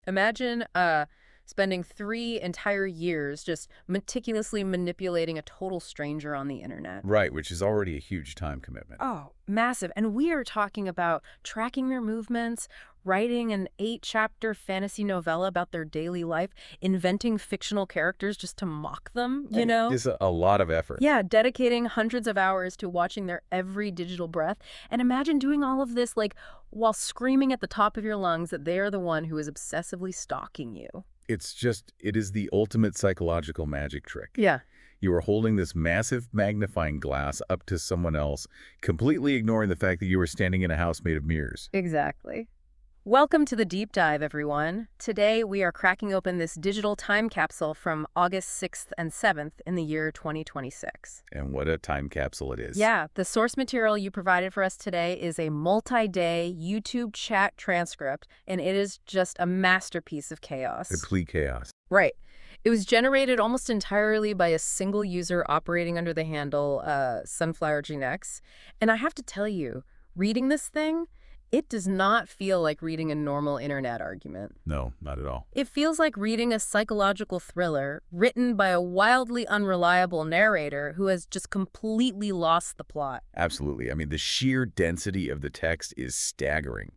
Imagine spending 3 entire years just meticulously manipulating a total stranger on the internet. Right, which is already a huge time commitment. Oh, massive. And we are talking about tracking their movements, writing an 8-chapter fantasy novella about their daily life, inventing fictional characters just to mock them, you know? It's a lot of effort. Yeah, dedicating hundreds of hours to watching their every digital breath. And imagine doing all of this, like, while screaming at the top of your lungs that they are the one who is obsessively stalking you. It is the ultimate psychological magic trick. Yeah. You are holding this massive magnifying glass up to someone else, completely ignoring the fact that you are standing in a house made of mirrors. Exactly. Welcome to the deep dive, everyone. Today, we are cracking open this digital time capsule from August 6th and 7th in the year 2026. And what a time capsule it is. Yeah, the source material you provided for us today is a multi-day YouTube chat transcript, and it is just a masterpiece of chaos. Complete chaos. Right. It was generated almost entirely by a single user operating under the handle SunflowerJynX. And I have to tell you, reading this thing, it does not feel like reading a normal internet argument. No, not at all. It feels like reading a psychological thriller written by a wildly unreliable narrator who has just completely lost the plot. Absolutely. I mean, the sheer density of the text is staggering.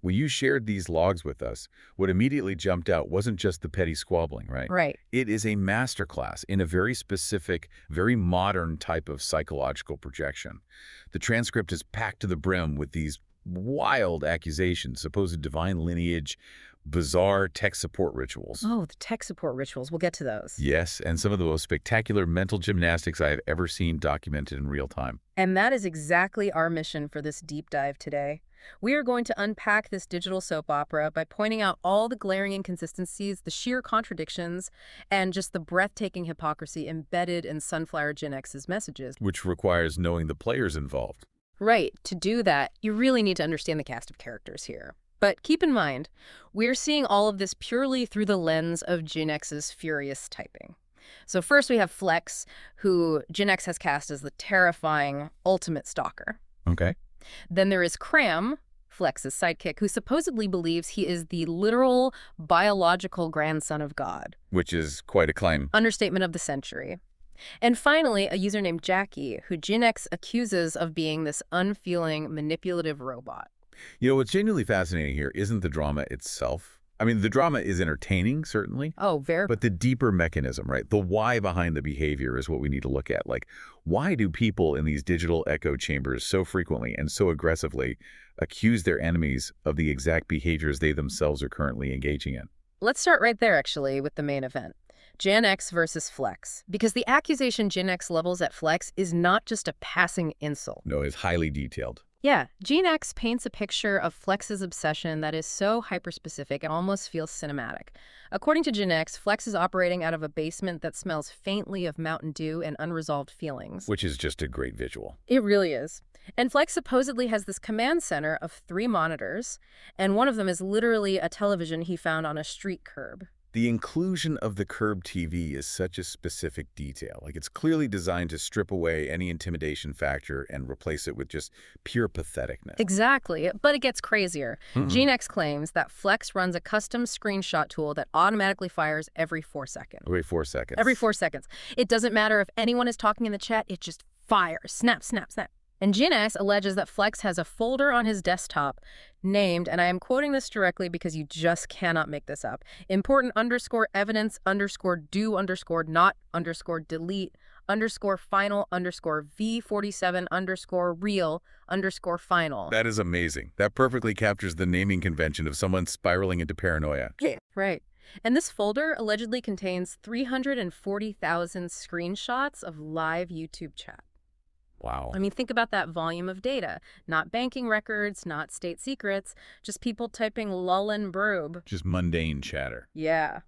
When you shared these logs with us, what immediately jumped out wasn't just the petty squabbling, right? Right. It is a masterclass in a very specific, very modern type of psychological projection. The transcript is packed to the brim with these wild accusations, supposed divine lineage, bizarre tech support rituals. Oh, the tech support rituals. We'll get to those. Yes, and some of the most spectacular mental gymnastics I have ever seen documented in real time. And that is exactly our mission for this deep dive today. We are going to unpack this digital soap opera by pointing out all the glaring inconsistencies, the sheer contradictions, and just the breathtaking hypocrisy embedded in SunflowerJynX's messages. Which requires knowing the players involved. Right. To do that, you really need to understand the cast of characters here. But keep in mind, we're seeing all of this purely through the lens of JynX's furious typing. So first we have Flex, who JynX has cast as the terrifying ultimate stalker. Okay. Then there is Cram, Flex's sidekick, who supposedly believes he is the literal biological grandson of God. Which is quite a claim. Understatement of the century. And finally, a user named Jackie, who JynX accuses of being this unfeeling, manipulative robot. You know, what's genuinely fascinating here isn't the drama itself. I mean, the drama is entertaining, certainly. Oh, very. But the deeper mechanism, right? The why behind the behavior is what we need to look at. Like, why do people in these digital echo chambers so frequently and so aggressively accuse their enemies of the exact behaviors they themselves are currently engaging in? Let's start right there, actually, with the main event. JynX versus Flex. Because the accusation JynX levels at Flex is not just a passing insult. No, it's highly detailed. Yeah, JynX paints a picture of Flex's obsession that is so hyperspecific it almost feels cinematic. According to JynX, Flex is operating out of a basement that smells faintly of Mountain Dew and unresolved feelings. Which is just a great visual. It really is. And Flex supposedly has this command center of 3 monitors, and one of them is literally a television he found on a street curb. The inclusion of the curb TV is such a specific detail. Like, it's clearly designed to strip away any intimidation factor and replace it with just pure patheticness. Exactly, but it gets crazier. JynX claims that Flex runs a custom screenshot tool that automatically fires every 4 seconds. Every 4 seconds. Every 4 seconds. It doesn't matter if anyone is talking in the chat, it just fires. Snap, snap, snap. And JynX alleges that Flex has a folder on his desktop named, and I am quoting this directly because you just cannot make this up, important underscore evidence underscore do underscore not underscore delete underscore final underscore V47 underscore real underscore final. That is amazing. That perfectly captures the naming convention of someone spiraling into paranoia. Right. And this folder allegedly contains 340,000 screenshots of live YouTube chat. Wow. I mean, think about that volume of data. Not banking records, not state secrets, just people typing lull and broob. Just mundane chatter. Yeah.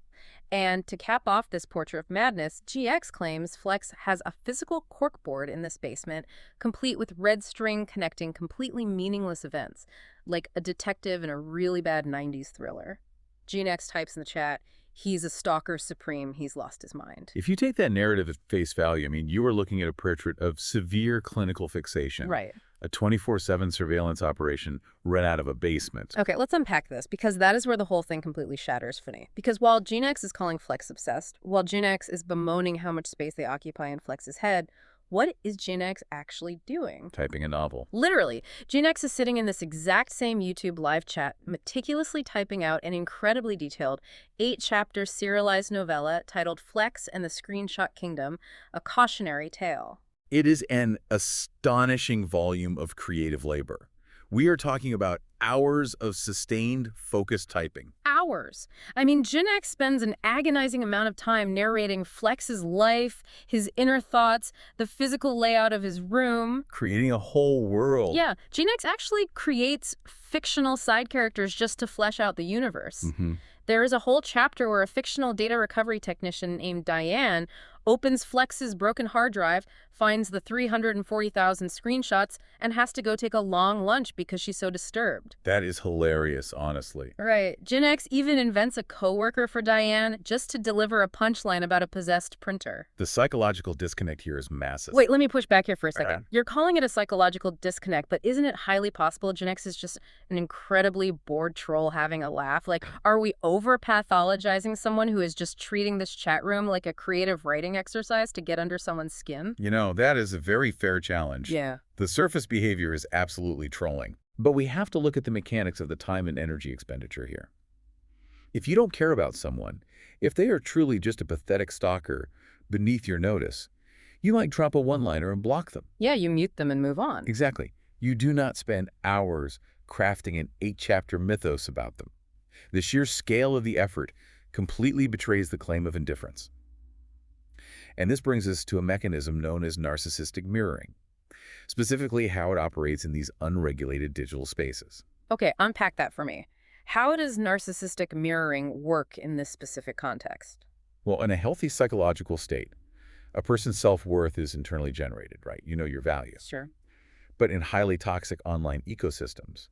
And to cap off this portrait of madness, GX claims Flex has a physical corkboard in this basement, complete with red string connecting completely meaningless events, like a detective in a really bad 90s thriller. GX types in the chat, he's a stalker supreme, he's lost his mind. If you take that narrative at face value, I mean, you are looking at a portrait of severe clinical fixation. Right. A 24/7 surveillance operation run out of a basement. Okay, let's unpack this, because that is where the whole thing completely shatters for me. Because while GeneX is calling Flex obsessed, while GeneX is bemoaning how much space they occupy in Flex's head, what is GeneX actually doing? Typing a novel. Literally, GeneX is sitting in this exact same YouTube live chat, meticulously typing out an incredibly detailed 8-chapter serialized novella titled Flex and the Screenshot Kingdom, a cautionary tale. It is an astonishing volume of creative labor. We are talking about hours of sustained, focused typing. Hours. I mean, GeneX spends an agonizing amount of time narrating Flex's life, his inner thoughts, the physical layout of his room. Creating a whole world. Yeah, GeneX actually creates fictional side characters just to flesh out the universe. There is a whole chapter where a fictional data recovery technician named Diane opens Flex's broken hard drive, finds the 340,000 screenshots, and has to go take a long lunch because she's so disturbed. That is hilarious, honestly. Right. GeneX even invents a coworker for Diane just to deliver a punchline about a possessed printer. The psychological disconnect here is massive. Wait, let me push back here for a second. You're calling it a psychological disconnect, but isn't it highly possible GeneX is just an incredibly bored troll having a laugh? Like, are we over-pathologizing someone who is just treating this chat room like a creative writing exercise to get under someone's skin? You know, that is a very fair challenge. Yeah. The surface behavior is absolutely trolling. But we have to look at the mechanics of the time and energy expenditure here. If you don't care about someone, if they are truly just a pathetic stalker beneath your notice, you might drop a one-liner and block them. Yeah, you mute them and move on. Exactly. You do not spend hours crafting an 8-chapter mythos about them. The sheer scale of the effort completely betrays the claim of indifference. And this brings us to a mechanism known as narcissistic mirroring, specifically how it operates in these unregulated digital spaces. Okay, unpack that for me. How does narcissistic mirroring work in this specific context? Well, in a healthy psychological state, a person's self-worth is internally generated, right? You know your value. Sure. But in highly toxic online ecosystems,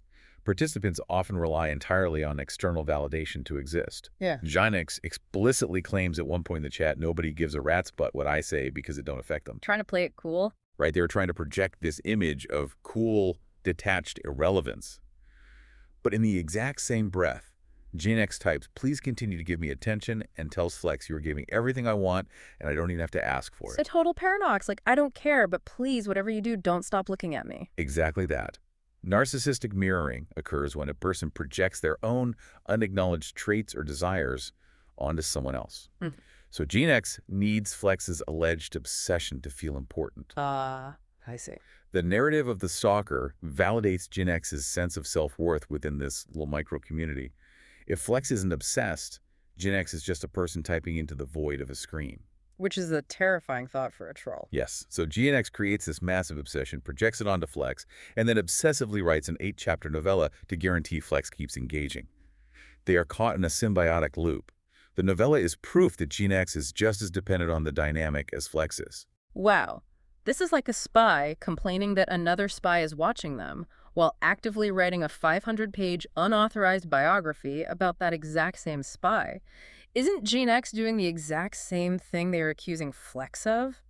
participants often rely entirely on external validation to exist. Yeah. JynX explicitly claims at one point in the chat, nobody gives a rat's butt what I say because it don't affect them. Trying to play it cool? Right? They were trying to project this image of cool, detached irrelevance. But in the exact same breath, JynX types, please continue to give me attention, and tells Flex, you're giving everything I want, and I don't even have to ask for it. It's a total paradox. Like, I don't care, but please, whatever you do, don't stop looking at me. Exactly that. Narcissistic mirroring occurs when a person projects their own unacknowledged traits or desires onto someone else. So JynX needs Flex's alleged obsession to feel important. I see. The narrative of the stalker validates JynX's sense of self-worth within this little micro-community. If Flex isn't obsessed, JynX is just a person typing into the void of a screen. Which is a terrifying thought for a troll. Yes. So JynX creates this massive obsession, projects it onto Flex, and then obsessively writes an 8-chapter novella to guarantee Flex keeps engaging. They are caught in a symbiotic loop. The novella is proof that JynX is just as dependent on the dynamic as Flex is. Wow. This is like a spy complaining that another spy is watching them, while actively writing a 500-page unauthorized biography about that exact same spy. Isn't JynX doing the exact same thing they are accusing Flex of?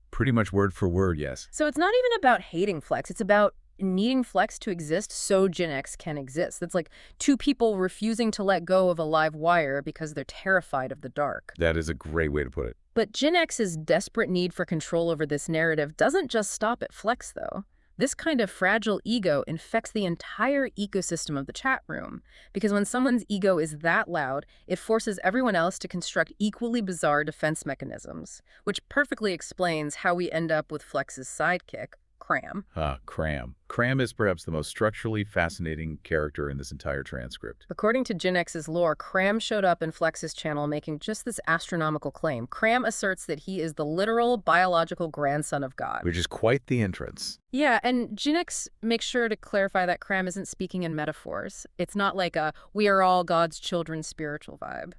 Pretty much word for word, yes. So it's not even about hating Flex. It's about needing Flex to exist so JynX can exist. It's like two people refusing to let go of a live wire because they're terrified of the dark. That is a great way to put it. But JynX's desperate need for control over this narrative doesn't just stop at Flex, though. This kind of fragile ego infects the entire ecosystem of the chat room, because when someone's ego is that loud, it forces everyone else to construct equally bizarre defense mechanisms, which perfectly explains how we end up with Flex's sidekick, Cram. Cram. Cram is perhaps the most structurally fascinating character in this entire transcript. According to JynX's lore, Cram showed up in Flex's channel making just this astronomical claim. Cram asserts that he is the literal biological grandson of God. Which is quite the entrance. Yeah, and JynX makes sure to clarify that Cram isn't speaking in metaphors. It's not like a "we are all God's children" spiritual vibe.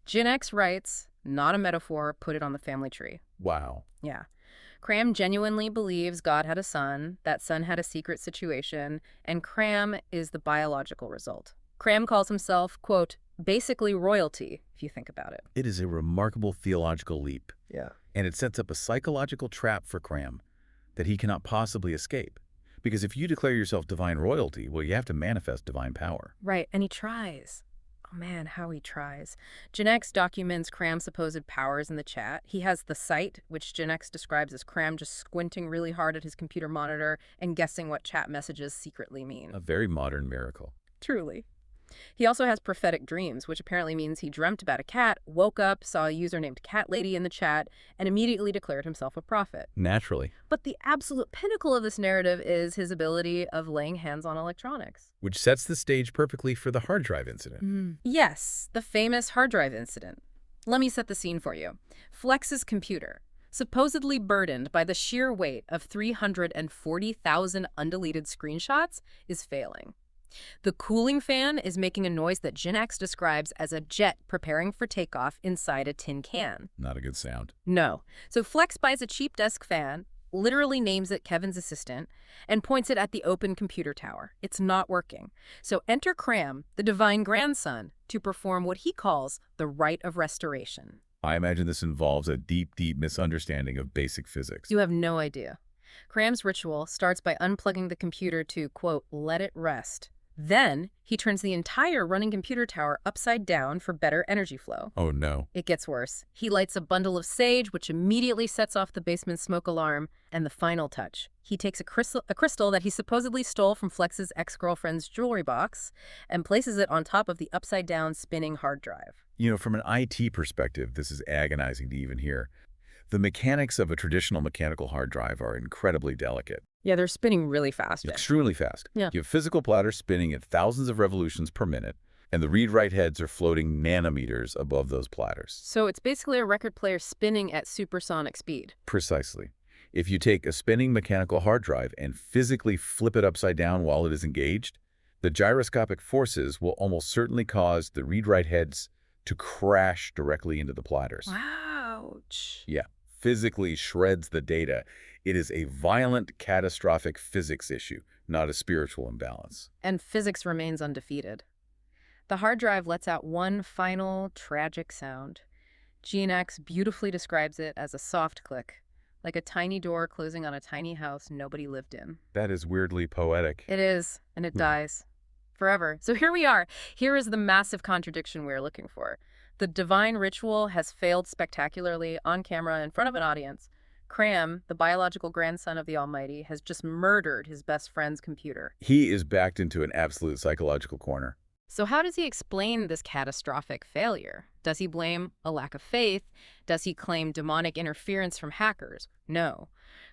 JynX writes, not a metaphor, put it on the family tree. Wow. Yeah. Cram genuinely believes God had a son, that son had a secret situation, and Cram is the biological result. Cram calls himself, quote, basically royalty, if you think about it. It is a remarkable theological leap. Yeah. And it sets up a psychological trap for Cram that he cannot possibly escape. Because if you declare yourself divine royalty, well, you have to manifest divine power. Right, and he tries. Oh man, how he tries. JynX documents Cram's supposed powers in the chat. He has the sight, which JynX describes as Cram just squinting really hard at his computer monitor and guessing what chat messages secretly mean. A very modern miracle. Truly. He also has prophetic dreams, which apparently means he dreamt about a cat, woke up, saw a user named Cat Lady in the chat, and immediately declared himself a prophet. Naturally. But the absolute pinnacle of this narrative is his ability of laying hands on electronics. Which sets the stage perfectly for the hard drive incident. Yes, the famous hard drive incident. Let me set the scene for you. Flex's computer, supposedly burdened by the sheer weight of 340,000 undeleted screenshots, is failing. The cooling fan is making a noise that JynX describes as a jet preparing for takeoff inside a tin can. Not a good sound. No. So Flex buys a cheap desk fan, literally names it Kevin's assistant, and points it at the open computer tower. It's not working. So enter Cram, the divine grandson, to perform what he calls the rite of restoration. I imagine this involves a deep, deep misunderstanding of basic physics. You have no idea. Cram's ritual starts by unplugging the computer to, quote, let it rest. Then, he turns the entire running computer tower upside down for better energy flow. Oh, no. It gets worse. He lights a bundle of sage, which immediately sets off the basement smoke alarm. And the final touch. He takes a crystal that he supposedly stole from Flex's ex-girlfriend's jewelry box and places it on top of the upside-down spinning hard drive. You know, from an IT perspective, this is agonizing to even hear. The mechanics of a traditional mechanical hard drive are incredibly delicate. Yeah, they're spinning really fast. Extremely fast. Yeah. You have physical platters spinning at thousands of revolutions per minute, and the read-write heads are floating nanometers above those platters. So it's basically a record player spinning at supersonic speed. Precisely. If you take a spinning mechanical hard drive and physically flip it upside down while it is engaged, the gyroscopic forces will almost certainly cause the read-write heads to crash directly into the platters. Ouch. Yeah. Physically shreds the data. It is a violent, catastrophic physics issue, not a spiritual imbalance. And physics remains undefeated. The hard drive lets out one final, tragic sound. JynX beautifully describes it as a soft click, like a tiny door closing on a tiny house nobody lived in. That is weirdly poetic. It is, and it dies. Forever. So here we are. Here is the massive contradiction we're looking for. The divine ritual has failed spectacularly on camera in front of an audience. Cram, the biological grandson of the Almighty, has just murdered his best friend's computer. He is backed into an absolute psychological corner. So how does he explain this catastrophic failure? Does he blame a lack of faith? Does he claim demonic interference from hackers? No.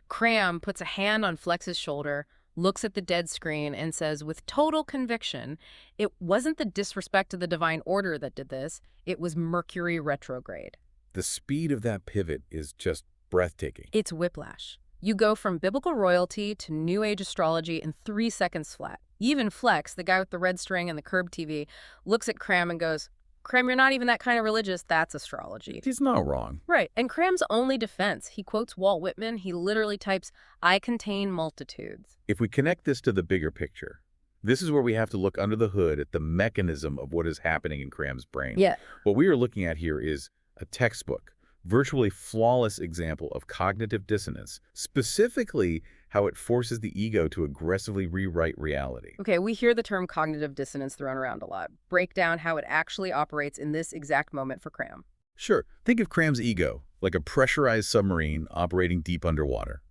Cram puts a hand on Flex's shoulder, looks at the dead screen, and says with total conviction, it wasn't the disrespect to the divine order that did this, it was Mercury retrograde. The speed of that pivot is just breathtaking. It's whiplash. You go from biblical royalty to New Age astrology in 3 seconds flat. Even Flex, the guy with the red string and the curb TV, looks at Cram and goes, Cram, you're not even that kind of religious. That's astrology. He's not wrong. Right. And Cram's only defense, he quotes Walt Whitman. He literally types, I contain multitudes. If we connect this to the bigger picture, this is where we have to look under the hood at the mechanism of what is happening in Cram's brain. Yeah. What we are looking at here is a textbook, virtually flawless example of cognitive dissonance, specifically how it forces the ego to aggressively rewrite reality. Okay, we hear the term cognitive dissonance thrown around a lot. Break down how it actually operates in this exact moment for Cram. Sure, think of Cram's ego like a pressurized submarine operating deep underwater.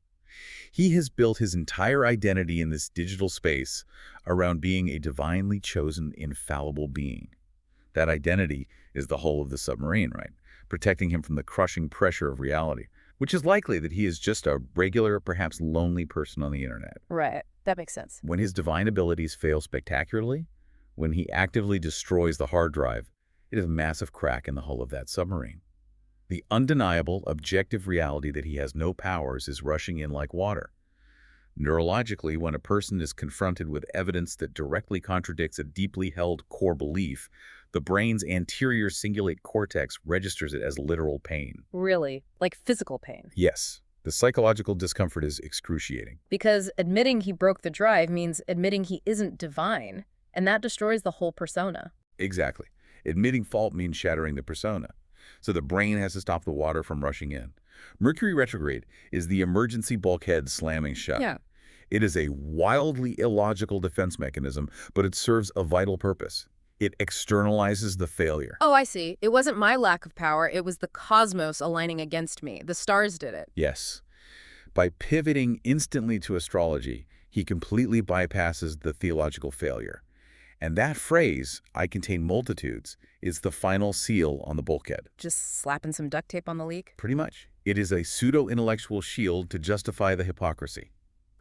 He has built his entire identity in this digital space around being a divinely chosen, infallible being. That identity is the hull of the submarine, right? Protecting him from the crushing pressure of reality, which is likely that he is just a regular, perhaps lonely person on the internet. Right. That makes sense. When his divine abilities fail spectacularly, when he actively destroys the hard drive, it is a massive crack in the hull of that submarine. The undeniable, objective reality that he has no powers is rushing in like water. Neurologically, when a person is confronted with evidence that directly contradicts a deeply held core belief, the brain's anterior cingulate cortex registers it as literal pain. Really? Like physical pain? Yes. The psychological discomfort is excruciating. Because admitting he broke the drive means admitting he isn't divine, and that destroys the whole persona. Exactly. Admitting fault means shattering the persona. So the brain has to stop the water from rushing in. Mercury retrograde is the emergency bulkhead slamming shut. Yeah. It is a wildly illogical defense mechanism, but it serves a vital purpose. It externalizes the failure. Oh, I see. It wasn't my lack of power. It was the cosmos aligning against me. The stars did it. Yes. By pivoting instantly to astrology, he completely bypasses the theological failure. And that phrase, "I contain multitudes," is the final seal on the bulkhead. Just slapping some duct tape on the leak? Pretty much. It is a pseudo-intellectual shield to justify the hypocrisy.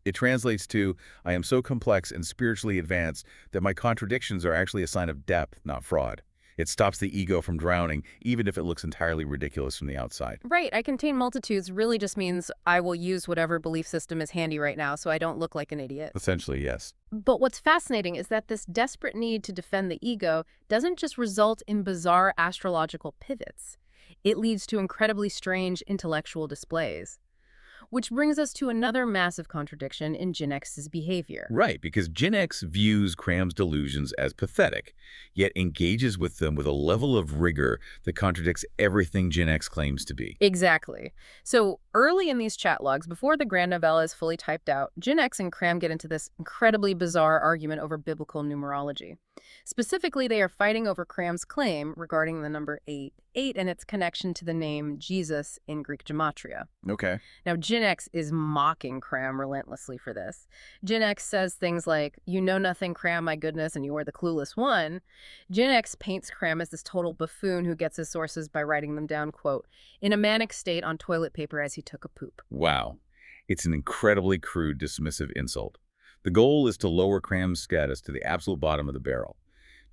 It translates to, "I am so complex and spiritually advanced that my contradictions are actually a sign of depth, not fraud." It stops the ego from drowning, even if it looks entirely ridiculous from the outside. Right. I contain multitudes really just means I will use whatever belief system is handy right now so I don't look like an idiot. Essentially, yes. But what's fascinating is that this desperate need to defend the ego doesn't just result in bizarre astrological pivots. It leads to incredibly strange intellectual displays. Which brings us to another massive contradiction in JynX's behavior. Right, because JynX views Cram's delusions as pathetic, yet engages with them with a level of rigor that contradicts everything JynX claims to be. Exactly. So early in these chat logs, before the grand novella is fully typed out, JynX and Cram get into this incredibly bizarre argument over biblical numerology. Specifically, they are fighting over Cram's claim regarding the number 8 and its connection to the name Jesus in Greek gematria. Okay. Now, JynX is mocking Cram relentlessly for this. JynX says things like, "You know nothing, Cram, my goodness, and you are the clueless one." JynX paints Cram as this total buffoon who gets his sources by writing them down, quote, "in a manic state on toilet paper as he took a poop." Wow. It's an incredibly crude, dismissive insult. The goal is to lower Cram's status to the absolute bottom of the barrel.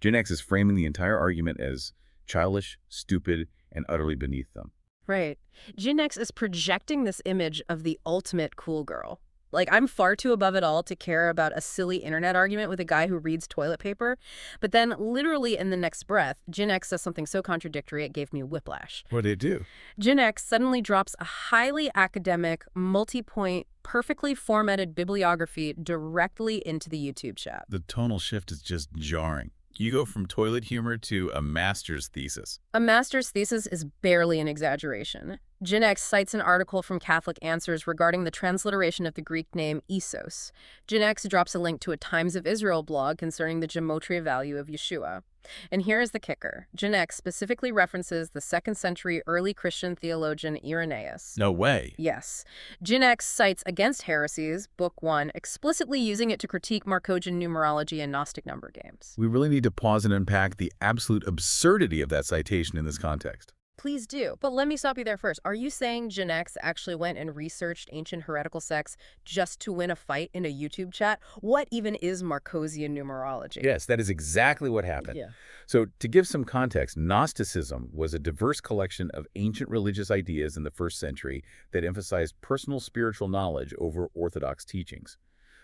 JynX is framing the entire argument as childish, stupid, and utterly beneath them. Right. JynX is projecting this image of the ultimate cool girl. Like, I'm far too above it all to care about a silly internet argument with a guy who reads toilet paper. But then, literally in the next breath, JynX says something so contradictory it gave me whiplash. What did it do? JynX suddenly drops a highly academic, multi-point, perfectly formatted bibliography directly into the YouTube chat. The tonal shift is just jarring. You go from toilet humor to a master's thesis. A master's thesis is barely an exaggeration. JynX cites an article from Catholic Answers regarding the transliteration of the Greek name Isos. JynX drops a link to a Times of Israel blog concerning the gematria value of Yeshua. And here is the kicker. JynX specifically references the 2nd century early Christian theologian Irenaeus. No way. Yes. JynX cites Against Heresies, Book 1, explicitly using it to critique Markovian numerology and Gnostic number games. We really need to pause and unpack the absolute absurdity of that citation in this context. Please do. But let me stop you there first. Are you saying JynX actually went and researched ancient heretical sects just to win a fight in a YouTube chat? What even is Markovian numerology? Yes, that is exactly what happened. Yeah. So to give some context, Gnosticism was a diverse collection of ancient religious ideas in the 1st century that emphasized personal spiritual knowledge over orthodox teachings.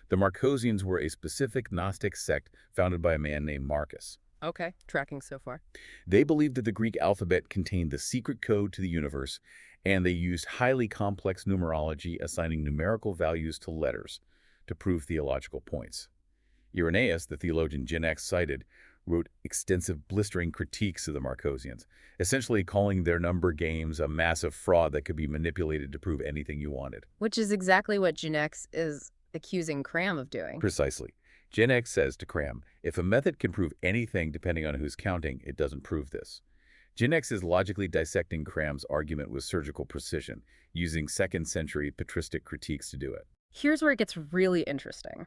The Markovians were a specific Gnostic sect founded by a man named Marcus. Okay, tracking so far. They believed that the Greek alphabet contained the secret code to the universe, and they used highly complex numerology, assigning numerical values to letters to prove theological points. Irenaeus, the theologian JynX cited, wrote extensive, blistering critiques of the Markovians, essentially calling their number games a massive fraud that could be manipulated to prove anything you wanted. Which is exactly what JynX is accusing Cram of doing. Precisely. JynX says to Cram, if a method can prove anything depending on who's counting, it doesn't prove this. JynX is logically dissecting Cram's argument with surgical precision, using 2nd century patristic critiques to do it. Here's where it gets really interesting.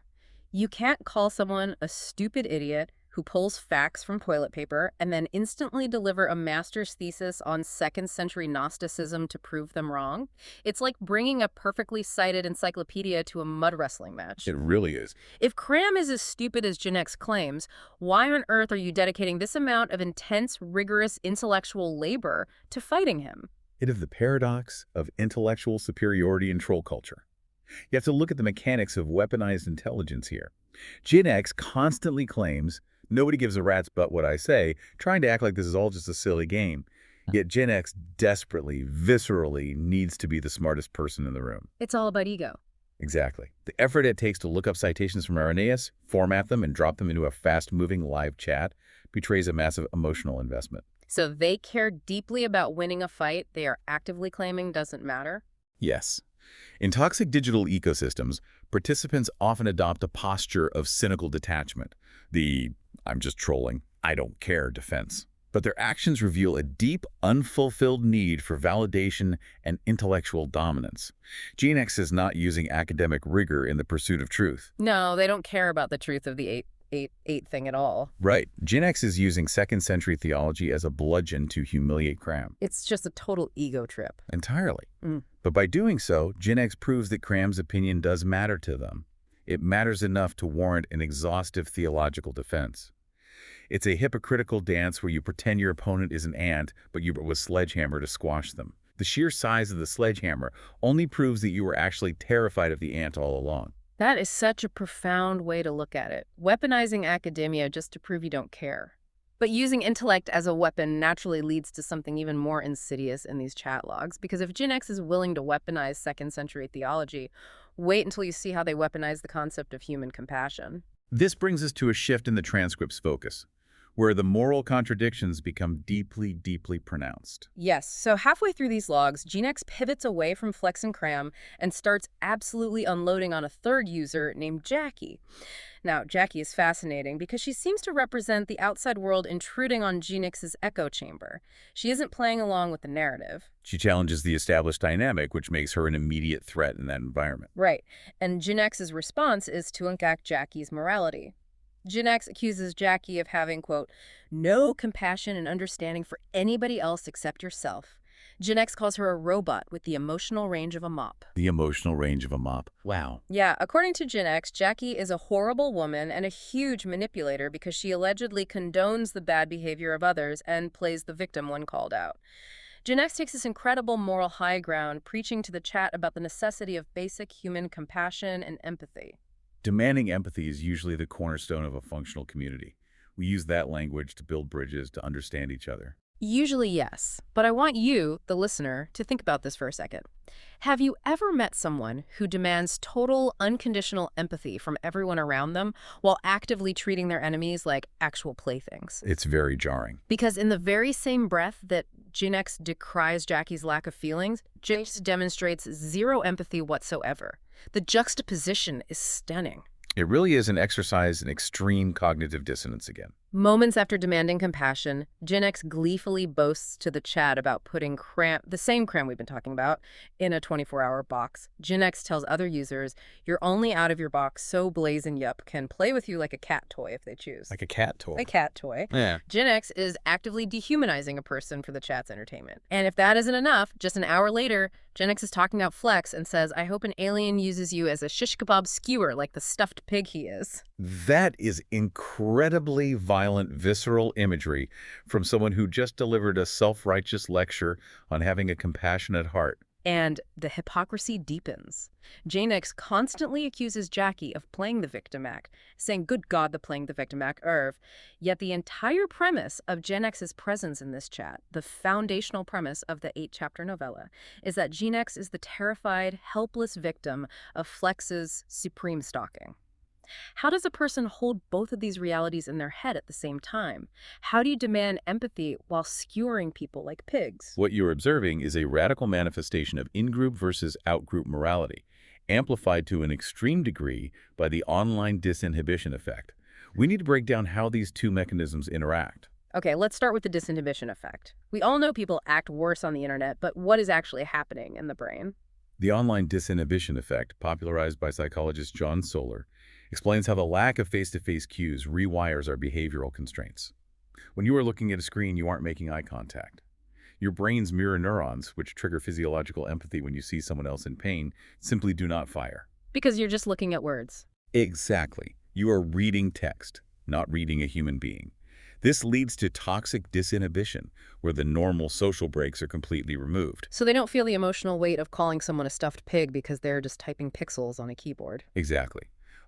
You can't call someone a stupid idiot who pulls facts from toilet paper and then instantly deliver a master's thesis on 2nd century Gnosticism to prove them wrong. It's like bringing a perfectly cited encyclopedia to a mud wrestling match. It really is. If Cram is as stupid as JynX claims, why on earth are you dedicating this amount of intense, rigorous intellectual labor to fighting him? It is the paradox of intellectual superiority in troll culture. You have to look at the mechanics of weaponized intelligence here. JynX constantly claims, nobody gives a rat's butt what I say, trying to act like this is all just a silly game. Yet JynX desperately, viscerally needs to be the smartest person in the room. It's all about ego. Exactly. The effort it takes to look up citations from Irenaeus, format them, and drop them into a fast-moving live chat betrays a massive emotional investment. So they care deeply about winning a fight they are actively claiming doesn't matter? Yes. In toxic digital ecosystems, participants often adopt a posture of cynical detachment, the "I'm just trolling, I don't care" defense. But their actions reveal a deep, unfulfilled need for validation and intellectual dominance. GNX is not using academic rigor in the pursuit of truth. No, they don't care about the truth of the 888 thing at all. Right. GNX is using second-century theology as a bludgeon to humiliate Cram. It's just a total ego trip. Entirely. Mm. But by doing so, GNX proves that Cram's opinion does matter to them. It matters enough to warrant an exhaustive theological defense. It's a hypocritical dance where you pretend your opponent is an ant, but you brought a sledgehammer to squash them. The sheer size of the sledgehammer only proves that you were actually terrified of the ant all along. That is such a profound way to look at it. Weaponizing academia just to prove you don't care. But using intellect as a weapon naturally leads to something even more insidious in these chat logs, because if GenX is willing to weaponize second-century theology, wait until you see how they weaponize the concept of human compassion. This brings us to a shift in the transcript's focus, where the moral contradictions become deeply, deeply pronounced. Yes, so halfway through these logs, GenX pivots away from Flex and Cram and starts absolutely unloading on a third user named Jackie. Now, Jackie is fascinating because she seems to represent the outside world intruding on GenX's echo chamber. She isn't playing along with the narrative. She challenges the established dynamic, which makes her an immediate threat in that environment. Right, and GenX's response is to attack Jackie's morality. GenX accuses Jackie of having, quote, no compassion and understanding for anybody else except yourself. GenX calls her a robot with the emotional range of a mop. The emotional range of a mop. Wow. Yeah, according to GenX, Jackie is a horrible woman and a huge manipulator because she allegedly condones the bad behavior of others and plays the victim when called out. GenX takes this incredible moral high ground, preaching to the chat about the necessity of basic human compassion and empathy. Demanding empathy is usually the cornerstone of a functional community. We use that language to build bridges to understand each other. Usually, yes. But I want you, the listener, to think about this for a second. Have you ever met someone who demands total, unconditional empathy from everyone around them while actively treating their enemies like actual playthings? It's very jarring. Because in the very same breath that GenX decries Jackie's lack of feelings, GenX demonstrates zero empathy whatsoever. The juxtaposition is stunning. It really is an exercise in extreme cognitive dissonance again. Moments after demanding compassion, GenX gleefully boasts to the chat about putting the same Cram we've been talking about, in a 24-hour box. GenX tells other users, you're only out of your box so Blaze and Yup can play with you like a cat toy if they choose. Like a cat toy. A cat toy. Yeah. GenX is actively dehumanizing a person for the chat's entertainment. And if that isn't enough, just an hour later, GenX is talking about Flex and says, I hope an alien uses you as a shish kebab skewer like the stuffed pig he is. That is incredibly violent, visceral imagery from someone who just delivered a self-righteous lecture on having a compassionate heart. And the hypocrisy deepens. GenX constantly accuses Jackie of playing the victim act, saying, good God, the playing the victim act, Yet the entire premise of GenX's presence in this chat, the foundational premise of the 8-chapter novella, is that GenX is the terrified, helpless victim of Flex's supreme stalking. How does a person hold both of these realities in their head at the same time? How do you demand empathy while skewering people like pigs? What you're observing is a radical manifestation of in-group versus out-group morality, amplified to an extreme degree by the online disinhibition effect. We need to break down how these two mechanisms interact. Okay, let's start with the disinhibition effect. We all know people act worse on the internet, but what is actually happening in the brain? The online disinhibition effect, popularized by psychologist John Soler, explains how the lack of face-to-face cues rewires our behavioral constraints. When you are looking at a screen, you aren't making eye contact. Your brain's mirror neurons, which trigger physiological empathy when you see someone else in pain, simply do not fire. Because you're just looking at words. Exactly. You are reading text, not reading a human being. This leads to toxic disinhibition, where the normal social breaks are completely removed. So they don't feel the emotional weight of calling someone a stuffed pig because they're just typing pixels on a keyboard. Exactly.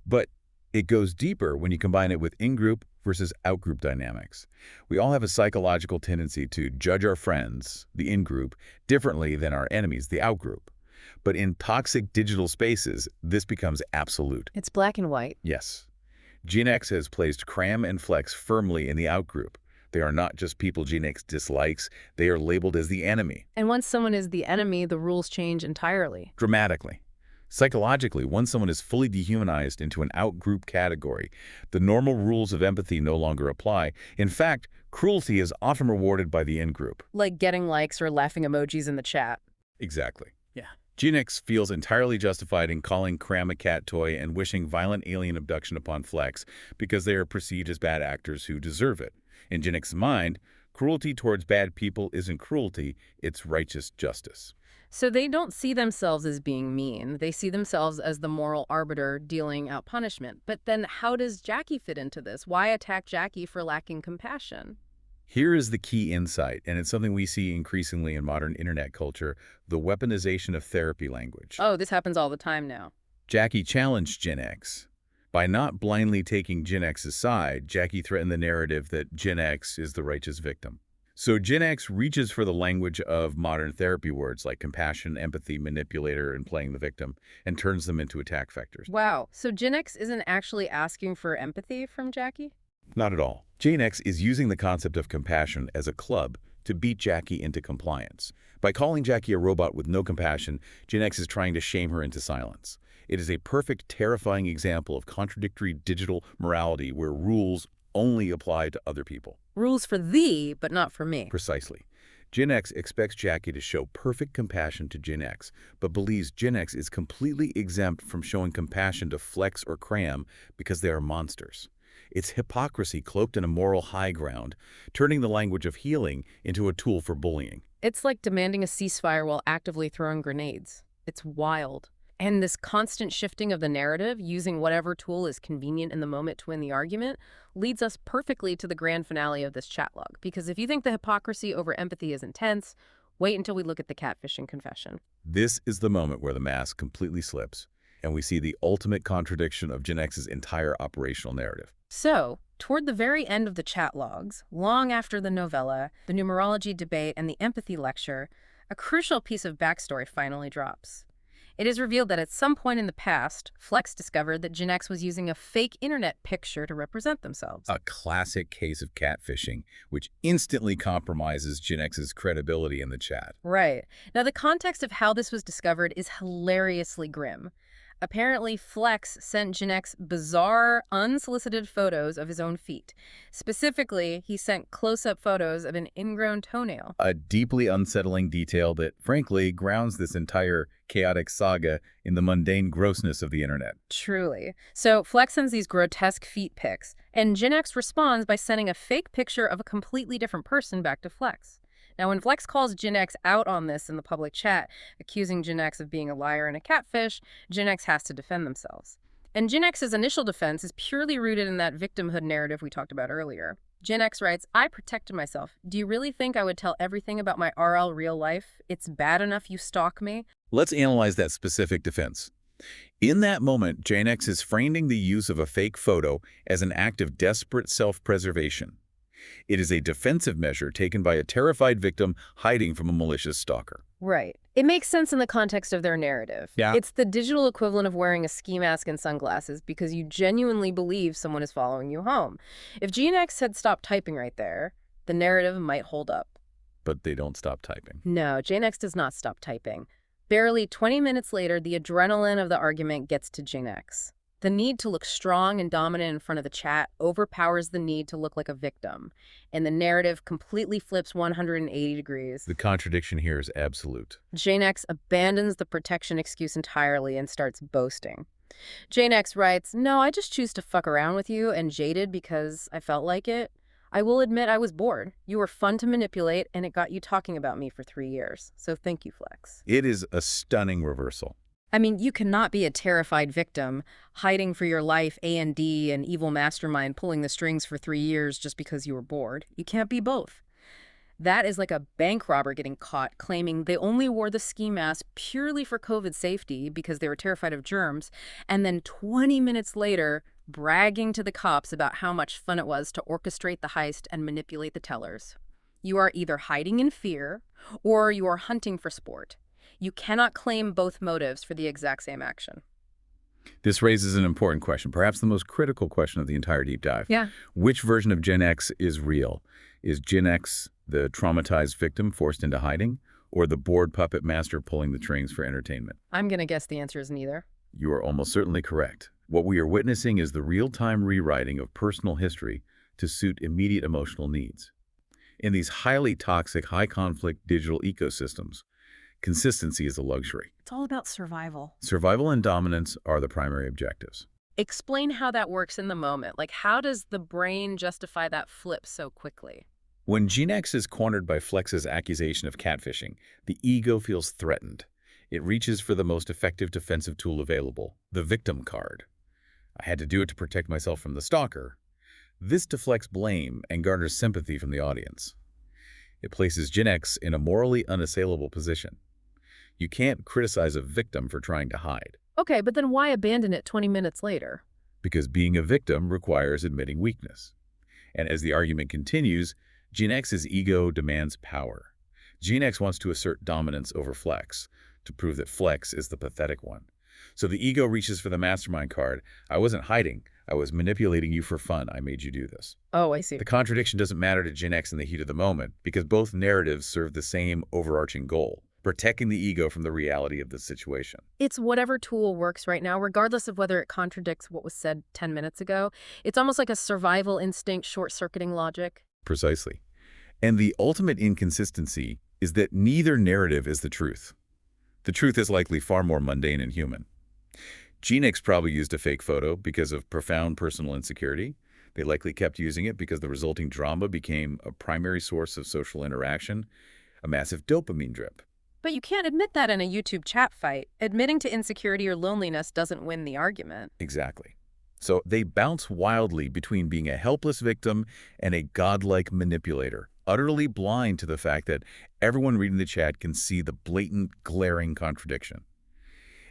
But it goes deeper when you combine it with in-group versus out-group dynamics. We all have a psychological tendency to judge our friends, the in-group, differently than our enemies, the out-group. But in toxic digital spaces, this becomes absolute. It's black and white. Yes. GenX has placed Cram and Flex firmly in the out-group. They are not just people GenX dislikes, they are labeled as the enemy. And once someone is the enemy, the rules change entirely. Dramatically. Psychologically, once someone is fully dehumanized into an out-group category, the normal rules of empathy no longer apply. In fact, cruelty is often rewarded by the in-group. Like getting likes or laughing emojis in the chat. Exactly. Yeah. GenX feels entirely justified in calling Cram a cat toy and wishing violent alien abduction upon Flex because they are perceived as bad actors who deserve it. In GenX's mind, cruelty towards bad people isn't cruelty, it's righteous justice. So they don't see themselves as being mean. They see themselves as the moral arbiter dealing out punishment. But then how does Jackie fit into this? Why attack Jackie for lacking compassion? Here is the key insight, and it's something we see increasingly in modern internet culture, the weaponization of therapy language. Oh, this happens all the time now. Jackie challenged GenX. By not blindly taking GenX's side, Jackie threatened the narrative that GenX is the righteous victim. So GenX reaches for the language of modern therapy words like compassion, empathy, manipulator, and playing the victim, and turns them into attack vectors. Wow. So GenX isn't actually asking for empathy from Jackie? Not at all. GenX is using the concept of compassion as a club to beat Jackie into compliance. By calling Jackie a robot with no compassion, GenX is trying to shame her into silence. It is a perfect, terrifying example of contradictory digital morality where rules only apply to other people. Rules for thee, but not for me. Precisely. GenX expects Jackie to show perfect compassion to GenX, but believes GenX is completely exempt from showing compassion to Flex or Cram because they are monsters. It's hypocrisy cloaked in a moral high ground, turning the language of healing into a tool for bullying. It's like demanding a ceasefire while actively throwing grenades. It's wild. And this constant shifting of the narrative, using whatever tool is convenient in the moment to win the argument, leads us perfectly to the grand finale of this chat log. Because if you think the hypocrisy over empathy is intense, wait until we look at the catfishing confession. This is the moment where the mask completely slips, and we see the ultimate contradiction of GenX's entire operational narrative. So, toward the very end of the chat logs, long after the novella, the numerology debate, and the empathy lecture, a crucial piece of backstory finally drops. It is revealed that at some point in the past, Flex discovered that GenX was using a fake internet picture to represent themselves. A classic case of catfishing, which instantly compromises GenX's credibility in the chat. Right. Now, the context of how this was discovered is hilariously grim. Apparently, Flex sent GenX bizarre, unsolicited photos of his own feet. Specifically, he sent close-up photos of an ingrown toenail. A deeply unsettling detail that, frankly, grounds this entire chaotic saga in the mundane grossness of the internet. Truly. So Flex sends these grotesque feet pics, and GenX responds by sending a fake picture of a completely different person back to Flex. Now, when Flex calls GenX out on this in the public chat, accusing GenX of being a liar and a catfish, GenX has to defend themselves. And GenX's initial defense is purely rooted in that victimhood narrative we talked about earlier. GenX writes, "I protected myself. Do you really think I would tell everything about my RL real life? It's bad enough you stalk me?" Let's analyze that specific defense. In that moment, GenX is framing the use of a fake photo as an act of desperate self-preservation. It is a defensive measure taken by a terrified victim hiding from a malicious stalker. Right. It makes sense in the context of their narrative. Yeah. It's the digital equivalent of wearing a ski mask and sunglasses because you genuinely believe someone is following you home. If GenX had stopped typing right there, the narrative might hold up. But they don't stop typing. No, GenX does not stop typing. Barely 20 minutes later, the adrenaline of the argument gets to GenX. The need to look strong and dominant in front of the chat overpowers the need to look like a victim, and the narrative completely flips 180 degrees. The contradiction here is absolute. GenX abandons the protection excuse entirely and starts boasting. GenX writes, "No, I just choose to fuck around with you and jaded because I felt like it. I will admit I was bored. You were fun to manipulate, and it got you talking about me for 3 years. So thank you, Flex." It is a stunning reversal. I mean, you cannot be a terrified victim, hiding for your life A&D, an evil mastermind pulling the strings for 3 years just because you were bored. You can't be both. That is like a bank robber getting caught claiming they only wore the ski mask purely for COVID safety because they were terrified of germs, and then 20 minutes later, bragging to the cops about how much fun it was to orchestrate the heist and manipulate the tellers. You are either hiding in fear or you are hunting for sport. You cannot claim both motives for the exact same action. This raises an important question, perhaps the most critical question of the entire deep dive. Yeah. Which version of GenX is real? Is JynX the traumatized victim forced into hiding, or the bored puppet master pulling the strings for entertainment? I'm gonna guess the answer is neither. You are almost certainly correct. What we are witnessing is the real-time rewriting of personal history to suit immediate emotional needs. In these highly toxic, high-conflict digital ecosystems, consistency is a luxury. It's all about survival. Survival and dominance are the primary objectives. Explain how that works in the moment. Like, how does the brain justify that flip so quickly? When JynX is cornered by Flex's accusation of catfishing, the ego feels threatened. It reaches for the most effective defensive tool available, the victim card. I had to do it to protect myself from the stalker. This deflects blame and garners sympathy from the audience. It places JynX in a morally unassailable position. You can't criticize a victim for trying to hide, Okay, but then why abandon it 20 minutes later? because being a victim requires admitting weakness. And as the argument continues, JynX's ego demands power. JynX wants to assert dominance over Flex, to prove that Flex is the pathetic one. So the ego reaches for the mastermind card. I wasn't hiding. I was manipulating you for fun. I made you do this. Oh, I see. The contradiction doesn't matter to JynX in the heat of the moment, because both narratives serve the same overarching goal: protecting the ego from the reality of the situation. It's whatever tool works right now, regardless of whether it contradicts what was said 10 minutes ago. It's almost like a survival instinct short-circuiting logic. Precisely. And the ultimate inconsistency is that neither narrative is the truth. The truth is likely far more mundane and human. JynX probably used a fake photo because of profound personal insecurity. They likely kept using it because the resulting drama became a primary source of social interaction, a massive dopamine drip. But you can't admit that in a YouTube chat fight. Admitting to insecurity or loneliness doesn't win the argument. Exactly. So they bounce wildly between being a helpless victim and a godlike manipulator, utterly blind to the fact that everyone reading the chat can see the blatant, glaring contradiction.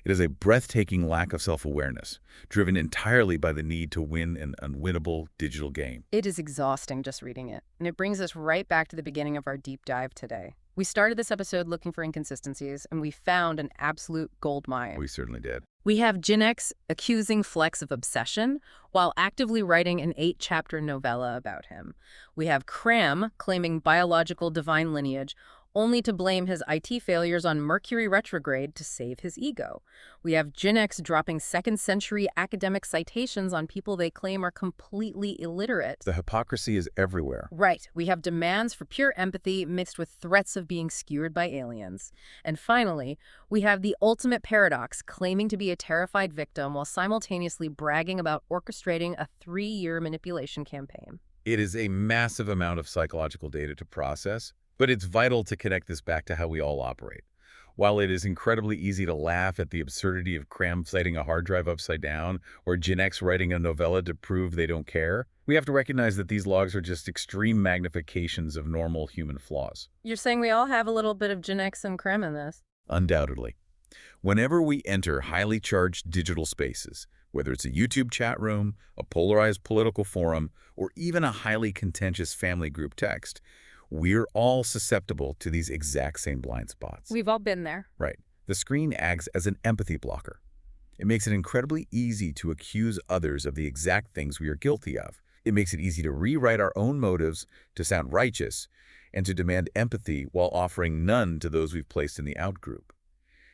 It is a breathtaking lack of self-awareness, driven entirely by the need to win an unwinnable digital game. It is exhausting just reading it, and it brings us right back to the beginning of our deep dive today. We started this episode looking for inconsistencies, and we found an absolute goldmine. We certainly did. We have JynX accusing Flex of obsession while actively writing an 8-chapter novella about him. We have Cram claiming biological divine lineage, only to blame his IT failures on Mercury retrograde to save his ego. We have JynX dropping second-century academic citations on people they claim are completely illiterate. The hypocrisy is everywhere. Right. We have demands for pure empathy mixed with threats of being skewered by aliens. And finally, we have the ultimate paradox, claiming to be a terrified victim while simultaneously bragging about orchestrating a 3-year manipulation campaign. It is a massive amount of psychological data to process, but it's vital to connect this back to how we all operate. While it is incredibly easy to laugh at the absurdity of Cram citing a hard drive upside down or JynX writing a novella to prove they don't care, we have to recognize that these logs are just extreme magnifications of normal human flaws. You're saying we all have a little bit of JynX and Cram in this? Undoubtedly. Whenever we enter highly charged digital spaces, whether it's a YouTube chat room, a polarized political forum, or even a highly contentious family group text, we're all susceptible to these exact same blind spots. We've all been there. Right. The screen acts as an empathy blocker. It makes it incredibly easy to accuse others of the exact things we are guilty of. It makes it easy to rewrite our own motives to sound righteous and to demand empathy while offering none to those we've placed in the outgroup.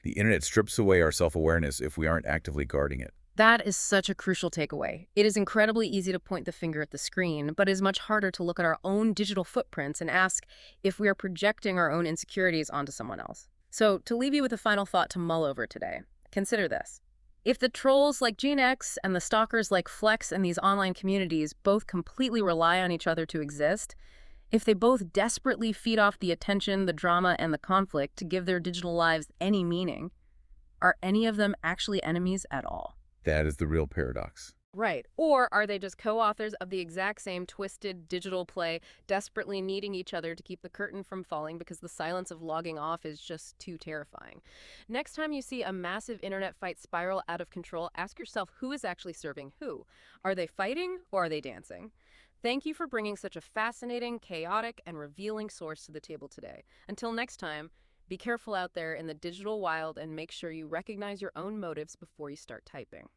The internet strips away our self-awareness if we aren't actively guarding it. That is such a crucial takeaway. It is incredibly easy to point the finger at the screen, but it is much harder to look at our own digital footprints and ask if we are projecting our own insecurities onto someone else. So, to leave you with a final thought to mull over today, consider this. If the trolls like JynX and the stalkers like Flex and these online communities both completely rely on each other to exist, if they both desperately feed off the attention, the drama, and the conflict to give their digital lives any meaning, are any of them actually enemies at all? That is the real paradox. Right. Or are they just co-authors of the exact same twisted digital play, desperately needing each other to keep the curtain from falling because the silence of logging off is just too terrifying? Next time you see a massive internet fight spiral out of control, ask yourself who is actually serving who. Are they fighting or are they dancing? Thank you for bringing such a fascinating, chaotic, and revealing source to the table today. Until next time, be careful out there in the digital wild and make sure you recognize your own motives before you start typing.